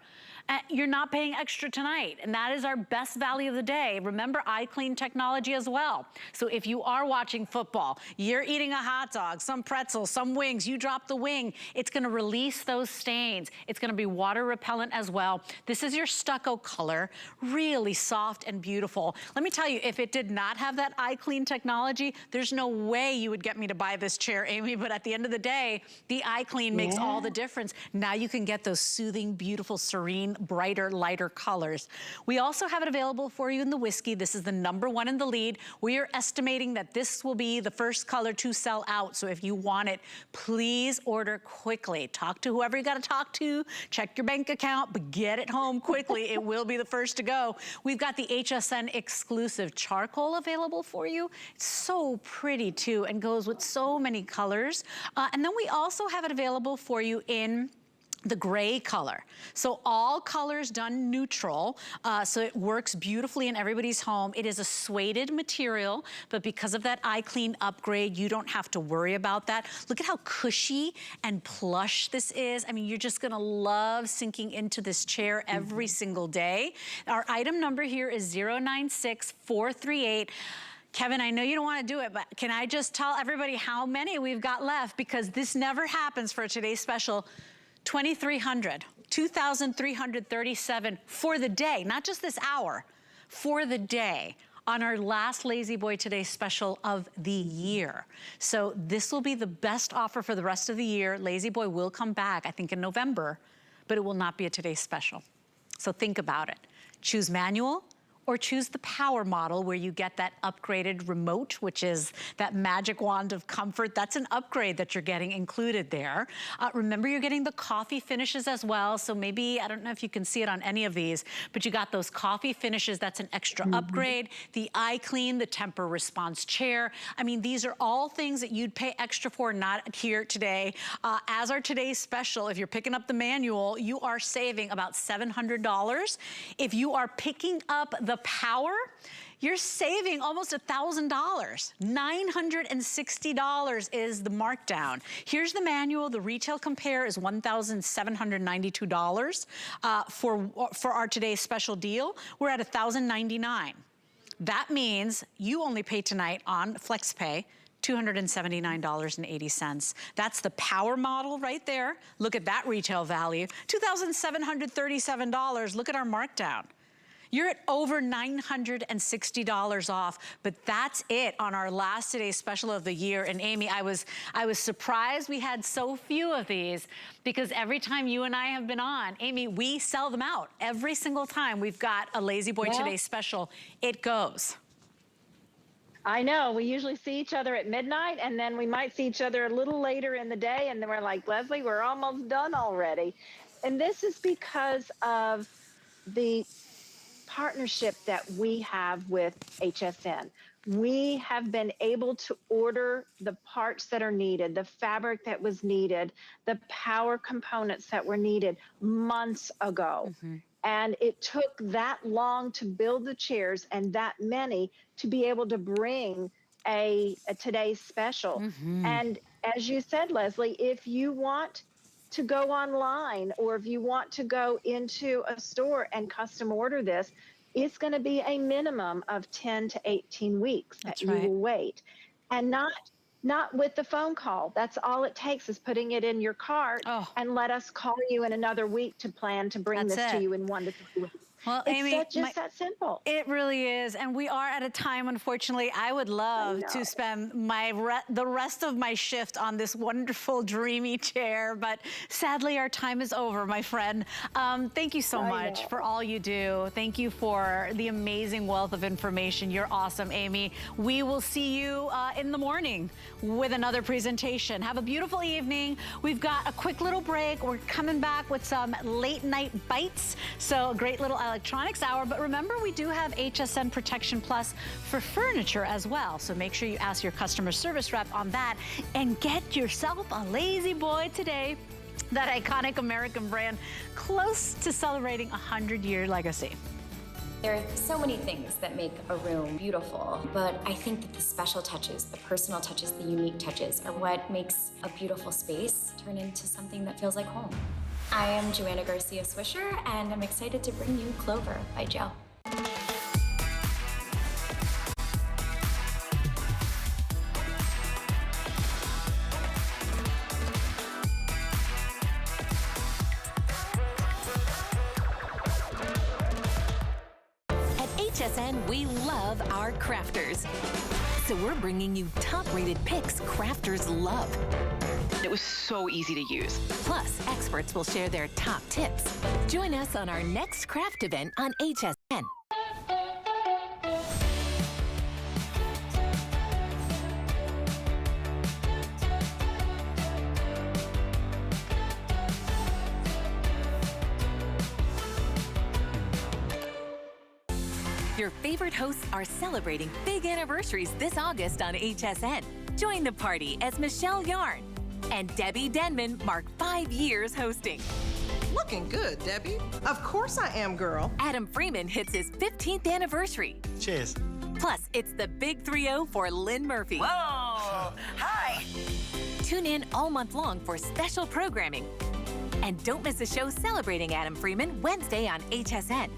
You're not paying extra tonight, and that is our best value of the day. Remember, iClean technology as well. So if you are watching football, you're eating a hot dog, some pretzels, some wings, you drop the wing, it's gonna release those stains. It's gonna be water repellent as well. This is your stucco color, really soft and beautiful. Let me tell you, if it did not have that iClean technology, there's no way you would get me to buy this chair, Amy, but at the end of the day, the iClean makes all the difference. Now you can get those soothing, beautiful, serene, brighter, lighter colors. We also have it available for you in the whiskey. This is the #1 in the lead. We are estimating that this will be the first color to sell out. So if you want it, please order quickly. Talk to whoever you got to talk to. Check your bank account, but get it home quickly. It will be the first to go. We've got the HSN exclusive charcoal available for you. It's so pretty too and goes with so many colors. And then we also have it available for you in the gray color. So all colors done neutral, so it works beautifully in everybody's home. It is a suede material, but because of that iClean upgrade, you don't have to worry about that. Look at how cushy and plush this is. I mean, you're just gonna love sinking into this chair every single day. Our item number here is 096438. Kevin, I know you don't want to do it, but can I just tell everybody how many we've got left? Because this never happens for today's special. 2,300, 2,337 for the day, not just this hour, for the day on our last Lazy Boy Today special of the year. So this will be the best offer for the rest of the year. Lazy Boy will come back, I think in November, but it will not be a Today special. So think about it. Choose manual, or choose the power model where you get that upgraded remote, which is that magic wand of comfort. That's an upgrade that you're getting included there. Remember, you're getting the coffee finishes as well. So maybe, I don't know if you can see it on any of these, but you got those coffee finishes. That's an extra upgrade. The iClean, the temper response chair. I mean, these are all things that you'd pay extra for, not here today. As our today's special, if you're picking up the manual, you are saving about $700. If you are picking up the power, you're saving almost $1,000. $960 is the markdown. Here's the manual. The retail compare is $1,792. For our today's special deal, we're at $1,099. That means you only pay tonight on FlexPay $279.80. That's the power model right there. Look at that retail value. $2,737. Look at our markdown. You're at over $960 off, but that's it on our last today's special of the year. And Amy, I was surprised we had so few of these, because every time you and I have been on, Amy, we sell them out. Every single time we've got a Lazy Boy Today special, it goes. I know, we usually see each other at midnight, and then we might see each other a little later in the day, and then we're like, Leslie, we're almost done already. And this is because of the partnership that we have with HSN. We have been able to order the parts that are needed, the fabric that was needed, the power components that were needed months ago. And it took that long to build the chairs and that many to be able to bring a today's special. And as you said, Leslie, if you want to go online, or if you want to go into a store and custom order this, it's going to be a minimum of 10 to 18 weeks that you will wait. And not with the phone call. That's all it takes, is putting it in your cart and let us call you in another week to plan to bring this to you in 1 to 3 weeks. Well, it's Amy, just that simple. It really is, and we are at a time, unfortunately. I would love to spend the rest of my shift on this wonderful, dreamy chair, but sadly our time is over, my friend. Thank you so much for all you do. Thank you for the amazing wealth of information. You're awesome, Amy. We will see you in the morning with another presentation. Have a beautiful evening. We've got a quick little break. We're coming back with some late night bites, so a great little electronics hour. But remember, we do have HSN Protection Plus for furniture as well. So make sure you ask your customer service rep on that and get yourself a Lazy Boy today. That iconic American brand, close to celebrating a 100-year legacy. There are so many things that make a room beautiful, but I think that the special touches, the personal touches, the unique touches are what makes a beautiful space turn into something that feels like home. I am Joanna Garcia Swisher, and I'm excited to bring you Clover by Joe. At HSN, we love our crafters. So we're bringing you top-rated picks crafters love. It was so easy to use. Plus, experts will share their top tips. Join us on our next craft event on HSN. Your favorite hosts are celebrating big anniversaries this August on HSN. Join the party as Michelle Yarn and Debbie Denman mark 5 years hosting. Looking good, Debbie. Of course I am, girl. Adam Freeman hits his 15th anniversary. Cheers. Plus, it's the Big 3-0 for Lynn Murphy. Whoa! Hi! Tune in all month long for special programming. And don't miss a show celebrating Adam Freeman Wednesday on HSN.